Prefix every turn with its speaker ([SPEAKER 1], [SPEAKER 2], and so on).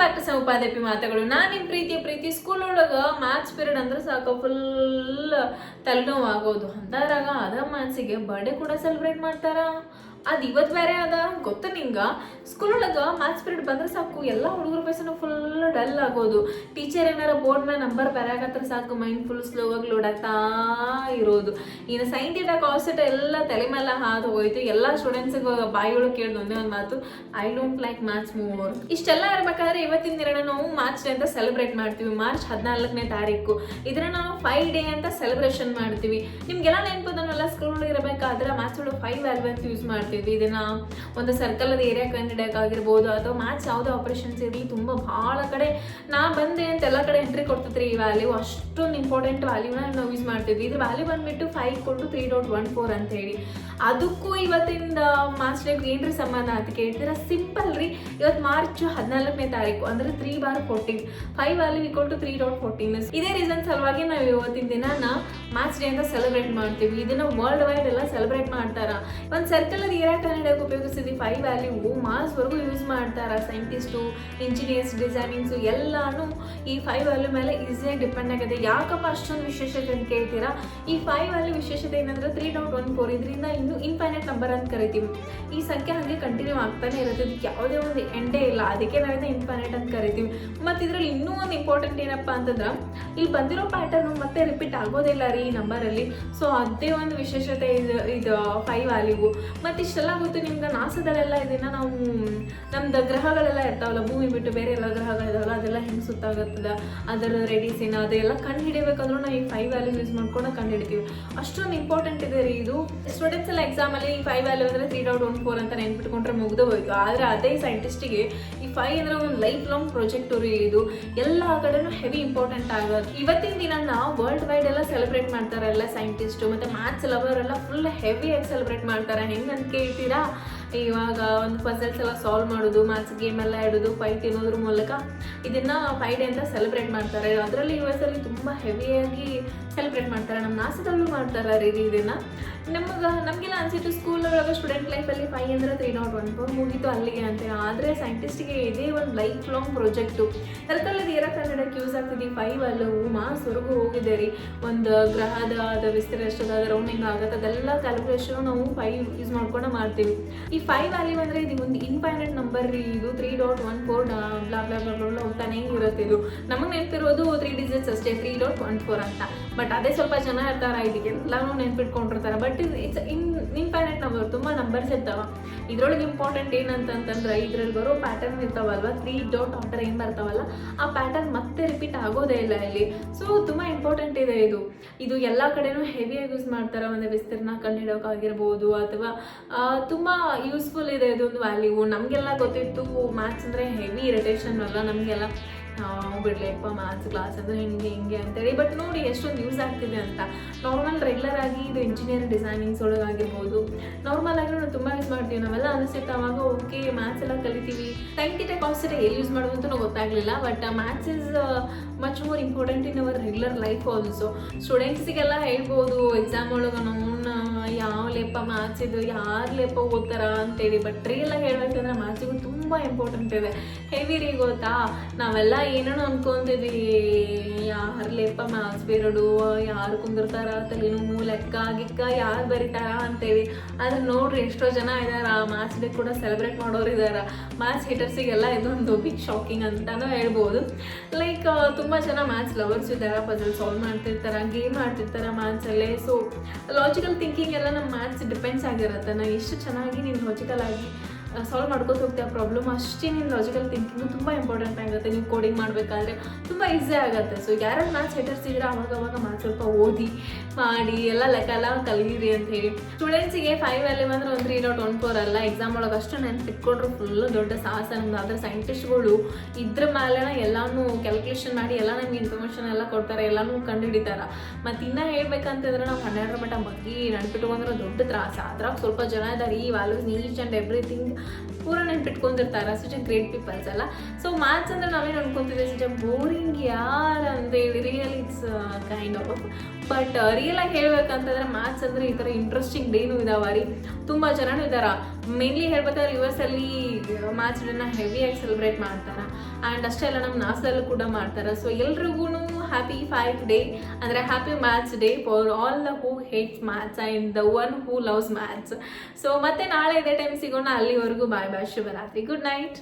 [SPEAKER 1] Back to ಉಪಾಧ್ಯಪಿ ಮಾತುಗಳು. ನಾನು ನಿಮ್ಮ ಪ್ರೀತಿ ಸ್ಕೂಲ್ ಒಳಗೆ ಮ್ಯಾಥ್ಸ್ ಪೀರಿಯಡ್ ಅಂದ್ರೆ ಸಾಕು ಫುಲ್ ತಲೆನೋವು ಆಗೋದು. ಅಂತಾರಾಗ ಅದ ಮ್ಯಾಥ್ಸಿಗೆ ಬರ್ಡೇ ಕೂಡ ಸೆಲೆಬ್ರೇಟ್ ಮಾಡ್ತಾರ. ಅದು ಇವತ್ತು ಬೇರೆ ಅದ ಗೊತ್ತ ನಿಂಗೆ. ಸ್ಕೂಲ್ ಒಳಗೆ ಮ್ಯಾಥ್ಸ್ ಪೀರಿಯಡ್ ಬಂದ್ರೆ ಸಾಕು ಎಲ್ಲ ಹುಡುಗರ ಫೇಸನ್ನು ಫುಲ್ ಡಲ್ ಆಗೋದು. ಟೀಚರ್ ಏನಾರ ಬೋರ್ಡ್ ಮೇಲೆ ನಂಬರ್ ಬರೆಯಾಗತ್ರ ಸಾಕು ಮೈಂಡ್ ಫುಲ್ ಸ್ಲೋವಾಗಿ ಲೋಡ್ ಆಗ್ತಾ ಇರೋದು. ಇನ್ನು ಸೈನ್ ಥೀಟಾ ಕಾಸ್ ಥೀಟಾ ಎಲ್ಲ ತಲೆ ಮೇಲೆ ಹಾದು ಹೋಯ್ತು. ಎಲ್ಲ ಸ್ಟೂಡೆಂಟ್ಸಿಗೆ ಬಾಯಿಯೊಳಗೆ ಕೇಳಿದ ಒಂದೇ ಒಂದು ಮಾತು, I don't like maths more. ಇಷ್ಟೆಲ್ಲ ಇರಬೇಕಾದ್ರೆ ಇವತ್ತಿನ ದಿನ ನಾವು ಮ್ಯಾಥ್ಸ್ ಡೇ ಅಂತ ಸೆಲೆಬ್ರೇಟ್ ಮಾಡ್ತೀವಿ. ಮಾರ್ಚ್ 14ನೇ ತಾರೀಕು. ಇದನ್ನ ನಾವು 5 ಡೇ ಅಂತ ಸೆಲೆಬ್ರೇಷನ್ ಮಾಡ್ತೀವಿ. ನಿಮ್ಗೆಲ್ಲ ನೆನಪದನ್ನೆಲ್ಲ ಸ್ಕೂಲ್ ಇರಬೇಕಾದ್ರೆ ಮ್ಯಾಥ್ಸ್ ಒಳಗೆ 5 ವ್ಯಾಲ್ಯೂ ಅಂತ ಯೂಸ್ ಮಾಡ್ತೀವಿ. ಇದನ್ನ ಒಂದು ಸರ್ಕಲ್ ಅದ ಏರಿಯಾ ಕಂಡಿಡಿಯೋಕ್ಕಾಗಿರ್ಬೋದು ಅಥವಾ ಮ್ಯಾಥ್ಸ್ ಯಾವುದೇ ಆಪರೇಷನ್ಸ್ ಇರಲಿ ತುಂಬ ಭಾಳ ಕಡೆ ನಾ ಬಂದೆ ಅಂತ ಎಲ್ಲ ಕಡೆ ಎಂಟ್ರಿ ಕೊಡ್ತೈತ್ರಿ. ಈ ವ್ಯಾಲ್ಯೂ ಅಷ್ಟೊಂದು ಇಂಪಾರ್ಟೆಂಟ್ ವ್ಯಾಲ್ಯೂನ ನಾವು ಯೂಸ್ ಮಾಡ್ತಿದ್ವಿ. ಇದ್ರ ವ್ಯಾಲ್ಯೂ ಬಂದ್ಬಿಟ್ಟು 5 × 3.14 ಅಂತ ಹೇಳಿ. ಅದಕ್ಕೂ ಇವತ್ತಿಂದ ಮ್ಯಾಥ್ಸ್ ಡೇಗೆ ಏನ್ರಿ ಸಂಬಂಧ ಅಂತ ಕೇಳ್ತೀರಾ? ಸಿಂಪಲ್ ರೀ. ಇವತ್ತು ಮಾರ್ಚ್ 14ನೇ ತಾರೀಕು ಅಂದರೆ 3/14. 5 ವ್ಯಾಲ್ಯೂ = 3.14. ಇದೇ ರೀಸನ್ ಸಲುವಾಗಿ ನಾವು ಇವತ್ತಿನ ದಿನಾನ ಮ್ಯಾಥ್ಸ್ ಡೇ ಅಂತ ಸೆಲೆಬ್ರೇಟ್ ಮಾಡ್ತೀವಿ. ಇದನ್ನ ವರ್ಲ್ಡ್ ವೈಡ್ ಎಲ್ಲ ಸೆಲೆಬ್ರೇಟ್ ಮಾಡ್ತಾರ. ಒಂದು ಸರ್ಕಲ್ ಅದು ಏರಿಯಾ ಕಂಡಿಡಿಯೋಕೆ ಉಪಯೋಗಿಸಿದ್ವಿ. 5 ವ್ಯಾಲ್ಯೂ ಮಾರ್ಕ್ಸ್ವರೆಗೂ ಯೂಸ್ ಮಾಡ್ತಾರ. ಸೈಂಟಿಸ್ಟು, ಇಂಜಿನಿಯರ್ಸ್, ಡಿಸೈನಿಂಗ್ಸು ಎಲ್ಲಾನು ಈ 5 ವ್ಯಾಲ್ಯೂ ಮೇಲೆ ಈಸಿಯಾಗಿ ಡಿಪೆಂಡ್ ಆಗಿದೆ. ಯಾಕಪ್ಪ ಅಷ್ಟೊಂದು ವಿಶೇಷತೆ ಅಂತ ಕೇಳ್ತೀರಾ? ಈ 5 ವ್ಯಾಲ್ಯೂ ವಿಶೇಷತೆ ಏನಂದ್ರೆ 3.14. ಇದರಿಂದ ಇನ್ನೂ ಇನ್ಫೈನೈಟ್ ನಂಬರ್ ಅಂತ ಕರಿತೀವಿ. ಈ ಸಂಖ್ಯೆ ಹಾಗೆ ಕಂಟಿನ್ಯೂ ಆಗ್ತಾನೆ ಇರುತ್ತೆ. ಇದಕ್ಕೆ ಯಾವುದೇ ಒಂದು ಎಂಡೇ ಇಲ್ಲ. ಅದಕ್ಕೆ ನಾವಿಂದ ಇನ್ಫೈನೈಟ್ ಅಂತ ಕರಿತೀವಿ. ಮತ್ತು ಇದರಲ್ಲಿ ಇನ್ನೂ ಒಂದು ಇಂಪಾರ್ಟೆಂಟ್ ಏನಪ್ಪ ಅಂತಂದ್ರೆ ಇಲ್ಲಿ ಬಂದಿರೋ ಪ್ಯಾಟರ್ನು ಮತ್ತೆ ರಿಪೀಟ್ ಆಗೋದಿಲ್ಲ ರೀ ಈ ನಂಬರಲ್ಲಿ. ಸೊ ಅದೇ ಒಂದು ವಿಶೇಷತೆ ಇದು 5 ವ್ಯಾಲ್ಯೂಗೂ. ಮತ್ತು ಇಷ್ಟೆಲ್ಲ ಗೊತ್ತು ನಿಮ್ಗೆ, ನಾಸದಲ್ಲೆಲ್ಲ ಇದನ್ನು ನಾವು ನಮ್ದು ಗ್ರಹಗಳೆಲ್ಲ ಇರ್ತಾವಲ್ಲ, ಭೂಮಿ ಬಿಟ್ಟು ಬೇರೆ ಎಲ್ಲ ಗ್ರಹಗಳಿದಾವಲ್ಲ, ಅದೆಲ್ಲ ಹೆಂಗೆ ಸುತ್ತಾಗುತ್ತದೆ, ಅದರ ರೇಡಿಯೇಷನ್ ಅದೆಲ್ಲ ಕಂಡು ಹಿಡಿಬೇಕಂದ್ರೂ ನಾವು ಈ 5 ವ್ಯಾಲ್ಯೂ ಯೂಸ್ ಮಾಡ್ಕೊಂಡು ಕಂಡು ಹಿಡಿತೀವಿ. ಅಷ್ಟೊಂದು ಇಂಪಾರ್ಟೆಂಟ್ ಇದೆ ರೀ ಇದು. ಸ್ಟೂಡೆಂಟ್ಸ್ ಎಲ್ಲ ಎಕ್ಸಾಮಲ್ಲಿ ಈ 5 ವ್ಯಾಲ್ಯೂ ಅಂದರೆ 3.14 ಅಂತ ನೆನ್ಪಿಟ್ಕೊಂಡ್ರೆ ಮುಗ್ದು ಹೋಯ್ತು. ಆದರೆ ಅದೇ ಸೈಂಟಿಸ್ಟಿಗೆ ಈ 5 ಅಂದರೆ ಒಂದು ಲೈಫ್ ಲಾಂಗ್ ಪ್ರಾಜೆಕ್ಟ್ ರೀ ಇದು. ಎಲ್ಲ ಕಡೆನೂ ಹೆವಿ ಇಂಪಾರ್ಟೆಂಟ್ ಆಗೋದು. ಇವತ್ತಿನ ದಿನ ವರ್ಲ್ಡ್ ವೈಡ್ ಎಲ್ಲ ಸೆಲೆಬ್ರೇಟ್ ಮಾಡ್ತಾರೆ. ಎಲ್ಲ ಸೈಂಟಿಸ್ಟು ಮತ್ತು ಮ್ಯಾಥ್ಸ್ ಲವರ್ ಎಲ್ಲ ಫುಲ್ ಹೆವಿಯಾಗಿ ಸೆಲೆಬ್ರೇಟ್ ಮಾಡ್ತಾರೆ. ಹೆಂಗೆ ಅಂತ ಕೇಳ್ತೀರಾ? ಇವಾಗ ಒಂದು ಪಜಲ್ಸ್ ಎಲ್ಲ ಸಾಲ್ವ್ ಮಾಡೋದು, ಮ್ಯಾಥ್ಸ್ ಗೇಮ್ ಎಲ್ಲ ಇಡೋದು, 5 ತಿನ್ನೋದ್ರ ಮೂಲಕ ಇದನ್ನು 5 ಡೇ ಅಂತ ಸೆಲೆಬ್ರೇಟ್ ಮಾಡ್ತಾರೆ. ಅದರಲ್ಲಿ US ಅಲ್ಲಿ ತುಂಬ ಹೆವಿಯಾಗಿ ಸೆಲೆಬ್ರೇಟ್ ಮಾಡ್ತಾರೆ. ನಮ್ಮ ನಾಸದಲ್ಲೂ ಮಾಡ್ತಾರೆ ರೀ ಇದನ್ನು. ನಮಗೆಲ್ಲ ಅನಿಸಿತ್ತು ಸ್ಕೂಲ್ ಒಳಗೆ ಸ್ಟೂಡೆಂಟ್ ಲೈಫಲ್ಲಿ 5 ಅಂದರೆ 3.14 ಮುಗೀತು ಅಲ್ಲಿಗೆ ಅಂತ. ಆದರೆ ಸೈಂಟಿಸ್ಟಿಗೆ ಇದೇ ಒಂದು ಲೈಫ್ ಲಾಂಗ್ ಪ್ರಾಜೆಕ್ಟು. ಸರ್ಕಲಲ್ಲಿ ಏರೋ ಕನ್ನಡಕ್ಕೆ ಯೂಸ್ ಆಗ್ತಿದೆ. 5 ವ್ಯಾಲ್ಯೂ ಮಾರ್ಕ್ಸ್ವರೆಗೂ ಹೋಗಿದೆ ರೀ. ಒಂದು ಗ್ರಹದ ವಿಸ್ತೀರ್ಣ ಎಷ್ಟದ, ರೌಂಡಿಂಗ್ ಆಗುತ್ತೆ, ಅದೆಲ್ಲ ಕ್ಯಾಲ್ಕುಲೇಷನ್ ನಾವು 5 ಯೂಸ್ ಮಾಡ್ಕೊಂಡು ಮಾಡ್ತೀವಿ. ಈ 5 ವ್ಯಾಲ್ಯೂ ಅಂದರೆ ಇದು ಒಂದು ಇನ್ಫೈನೈಟ್ ನಂಬರ್ ರೀ. ಇದು 3.14 ಬ್ಲಾ ಬ್ಲಾ ಬ್ಲಾ ಬ್ಲಾ ಹೋಗ್ತಾನೆ ಇರುತ್ತೆ. ಇದು ನಮಗೆ ನೆನಪಿರೋದು 3 ಡಿಜಿಟ್ಸ್ ಅಷ್ಟೇ, 3.14 ಅಂತ. ಬಟ್ ಅದೇ ಸ್ವಲ್ಪ ಜನ ಇರ್ತಾರೆ ಇದಕ್ಕೆಲ್ಲನೂ ನೆನ್ಪಿಟ್ಕೊಂಡಿರ್ತಾರೆ. But it's infinite number. ತುಂಬ ನಂಬರ್ಸ್ ಇರ್ತಾವೆ. ಇದ್ರೊಳಗೆ ಇಂಪಾರ್ಟೆಂಟ್ ಏನಂತಂದ್ರೆ ಇದರಲ್ಲಿ ಬರೋ ಪ್ಯಾಟರ್ನ್ ಇರ್ತಾವಲ್ವ, 3 ಡಾಟ್ ಆರ್ಡರ್ ಏನು ಬರ್ತಾವಲ್ಲ, ಆ ಪ್ಯಾಟರ್ನ್ ಮತ್ತೆ ರಿಪೀಟ್ ಆಗೋದೇ ಇಲ್ಲ ಇಲ್ಲಿ. ಸೊ ತುಂಬ ಇಂಪಾರ್ಟೆಂಟ್ ಇದೆ ಇದು. ಇದು ಎಲ್ಲ ಕಡೆನೂ ಹೆವಿಯಾಗಿ ಯೂಸ್ ಮಾಡ್ತಾರೆ. ಒಂದು ವಿಸ್ತೀರ್ಣ ಕಂಡುಹಿಡೋಕ್ಕಾಗಿರ್ಬೋದು ಅಥವಾ ತುಂಬ ಯೂಸ್ಫುಲ್ ಇದೆ ಇದೊಂದು ವ್ಯಾಲ್ಯೂ. ನಮಗೆಲ್ಲ ಗೊತ್ತಿತ್ತು ಮ್ಯಾಥ್ಸ್ ಅಂದರೆ ಹೆವಿ ಇರಿಟೇಷನ್ ಅಲ್ಲ ನಮಗೆಲ್ಲ. ಬಿಡ್ಲಿಪ್ಪ ಮ್ಯಾಥ್ಸ್ ಕ್ಲಾಸ್ ಅಂದರೆ ಹಿಂಗೆ ಅಂತೇಳಿ. ಬಟ್ ನೋಡಿ ಎಷ್ಟೊಂದು ಯೂಸ್ ಆಗ್ತಿದೆ ಅಂತ. ನಾರ್ಮಲ್ ರೆಗ್ಯುಲರ್ ಆಗಿ ಇದು ಇಂಜಿನಿಯರ್ ಡಿಸೈನಿಂಗ್ಸ್ ಒಳಗಾಗಿರ್ಬೋದು, ನಾರ್ಮಲ್ ಆಗಿ ನಾವು ತುಂಬ ಯೂಸ್ ಮಾಡ್ತೀವಿ. ನಾವೆಲ್ಲ ಅನಿಸುತ್ತೆ ಅವಾಗ ಓಕೆ ಮ್ಯಾಥ್ಸ್ ಎಲ್ಲ ಕಲಿತೀವಿ, ಸೈನ್ ಥೀಟಾ ಕಾಸ್ ಥೀಟಾ ಎಲ್ಲಿ ಯೂಸ್ ಮಾಡೋದು ಅಂತ ಗೊತ್ತಾಗಲಿಲ್ಲ. But maths is much more important in our regular life also. ಸ್ಟೂಡೆಂಟ್ಸಿಗೆಲ್ಲ ಹೇಳ್ಬೋದು ಎಕ್ಸಾಮ್ ಒಳಗೆ ನಾವು ಯಾವ ಲೇಪ ಮ್ಯಾಥ್ಸ್ ಇದು ಯಾರು ಲೇಪ ಓದ್ತಾರ ಅಂತೇಳಿ. ಬಟ್ ರಿಯಲ್ ಆಗಿ ಹೇಳ್ಬೇಕಂದ್ರೆ ಮ್ಯಾಥ್ಸಿಗೂ ತುಂಬ ಇಂಪಾರ್ಟೆಂಟ್ ಇದೆ. ಹೆವಿ ರೀ ಗೊತ್ತಾ? ನಾವೆಲ್ಲ ಏನೋ ಅನ್ಕೊಂತಿದ್ವಿ, ಯಾರು ಲೇಪ ಮ್ಯಾಥ್ಸ್ ಪೀರಿಯಡು, ಯಾರು ಕುಂದಿರ್ತಾರ, ತಲೆನೋವು, ಲೆಕ್ಕ ಗಿಕ್ಕ ಯಾರು ಬರೀತಾರ ಅಂತೇಳಿ. ಆದರೆ ನೋಡ್ರಿ ಎಷ್ಟೋ ಜನ ಇದಾರ ಮ್ಯಾಥ್ಸ್ ಡೇ ಕೂಡ ಸೆಲೆಬ್ರೇಟ್ ಮಾಡೋರು ಇದ್ದಾರೆ. ಮ್ಯಾಥ್ಸ್ ಹೇಟರ್ಸಿಗೆಲ್ಲ ಇದೊಂದು ಬಿಗ್ ಶಾಕಿಂಗ್ ಅಂತಲೂ ಹೇಳ್ಬೋದು. ಲೈಕ್ ತುಂಬ ಜನ ಮ್ಯಾಥ್ಸ್ ಲವರ್ಸ್ ಇದ್ದಾರೆ. ಪಜಲ್ ಸಾಲ್ವ್ ಮಾಡ್ತಿರ್ತಾರೆ, ಗೇಮ್ ಆಡ್ತಿರ್ತಾರೆ ಮ್ಯಾಥ್ಸಲ್ಲೇ. ಸೊ ಲಾಜಿಕಲ್ ಥಿಂಕಿಂಗ್ ಎಲ್ಲ ನಮ್ಮ ಮ್ಯಾಥ್ಸ್ ಡಿಪೆಂಡ್ಸ್ ಆಗಿರುತ್ತೆ. ನಾವು ಎಷ್ಟು ಚೆನ್ನಾಗಿ ನೀನು ಲಾಜಿಕಲ್ ಆಗಿ ಸಾಲ್ವ್ ಮಾಡ್ಕೋತ ಹೋಗ್ತೀವಿ ಆ ಪ್ರಾಬ್ಲಮ್, ಅಷ್ಟೇ ನಿಮ್ಮ ಲಾಜಿಕಲ್ ಥಿಂಕಿಂಗು ತುಂಬ ಇಂಪಾರ್ಟೆಂಟ್ ಆಗುತ್ತೆ. ನೀವು ಕೋಡಿಂಗ್ ಮಾಡಬೇಕಾದ್ರೆ ತುಂಬ ಈಸಿ ಆಗುತ್ತೆ. ಸೊ ಯಾರು ಮ್ಯಾಥ್ಸ್ ಹೇಟರ್ಸ್ ಇದ್ರೆ ಅವಾಗ ಮ್ಯಾಥ್ಸ್ ಸ್ವಲ್ಪ ಓದಿ ಮಾಡಿ ಎಲ್ಲ ಲೆಕ್ಕ ಎಲ್ಲ ಕಲೀರಿ ಅಂತ ಹೇಳಿ. ಸ್ಟೂಡೆಂಟ್ಸಿಗೆ 5 ವ್ಯಾಲ್ಯೂ ಅಂದರೆ ಒಂದು 3.14 ಅಲ್ಲ, ಎಕ್ಸಾಮ್ ಒಳಗೆ ಅಷ್ಟು ನೆನ್ಪಿಟ್ಕೊಂಡ್ರು ಫುಲ್ಲು ದೊಡ್ಡ ಸಾಹಸ ನಮ್ದು. ಆದರೆ ಸೈಂಟಿಸ್ಟ್ಗಳು ಇದ್ರ ಮೇಲೆ ಎಲ್ಲನೂ ಕ್ಯಾಲ್ಕುಲೇಷನ್ ಮಾಡಿ ಎಲ್ಲ ನಮ್ಗೆ ಇನ್ಫಾರ್ಮೇಷನ್ ಎಲ್ಲ ಕೊಡ್ತಾರೆ, ಎಲ್ಲನೂ ಕಂಡುಹಿಡಿತಾರೆ. ಮತ್ತು ಇನ್ನೂ ಹೇಳ್ಬೇಕಂತಂದ್ರೆ ನಾವು 12ರ ಮಟ್ಟ ಬಗ್ಗೆ ನೆನ್ಪಿಟ್ಕೊಂಡ್ರೆ ದೊಡ್ಡ ತ್ರಾಸ. ಅದ್ರಾಗ ಸ್ವಲ್ಪ ಜನ ಇದ್ದಾರೆ ಈ ವ್ಯಾಲ್ಯೂಸ್ ಈಚ್ ಆ್ಯಂಡ್ ಎವ್ರಿಥಿಂಗ್ ಪೂರ ನೆನ್ಪಿಟ್ಕೊಂಡಿರ್ತಾರೆ ಸುಚ್ ಗ್ರೇಟ್ ಪೀಪಲ್ಸ್ ಅಲ್ಲ. ಸೊ ಮ್ಯಾಥ್ಸ್ ಅಂದರೆ ನಾವೇನು ಅನ್ಕೊಂತಿದ್ವಿ ಸುಚ್ ಬೋರಿಂಗ್ ಯಾರು ಅಂತೇಳಿ, real it's kind of. But ರಿಯಲಾಗಿ ಹೇಳ್ಬೇಕಂತಂದ್ರೆ ಮ್ಯಾಥ್ಸ್ ಅಂದರೆ ಈ ಥರ ಇಂಟ್ರೆಸ್ಟಿಂಗ್ ಡೇನೂ ಇದಾವ ರೀ, ತುಂಬ ಜನನೂ ಇದ್ದಾರೆ. ಮೇನ್ಲಿ ಹೇಳ್ಬೇಕಾದ್ರೆ US ಮ್ಯಾಥ್ಸ್ ಡೇನ ಹೆವಿಯಾಗಿ ಸೆಲೆಬ್ರೇಟ್ ಮಾಡ್ತಾರೆ. ಆ್ಯಂಡ್ ಅಷ್ಟೇ ಅಲ್ಲ ನಮ್ಮ ನಾಸದಲ್ಲೂ ಕೂಡ ಮಾಡ್ತಾರೆ. ಸೊ ಎಲ್ರಿಗೂ ಹ್ಯಾಪಿ 5th ಡೇ ಅಂದರೆ happy maths day for all the who hates maths and the one who loves maths. So ಮತ್ತೆ ನಾಳೆ ಇದೇ ಟೈಮ್ ಸಿಗೋಣ. ಅಲ್ಲಿವರೆಗೂ ಬಾಯ್ ಬಾಯ್, ಶುಭರಾತ್ರಿ, ಗುಡ್ ನೈಟ್.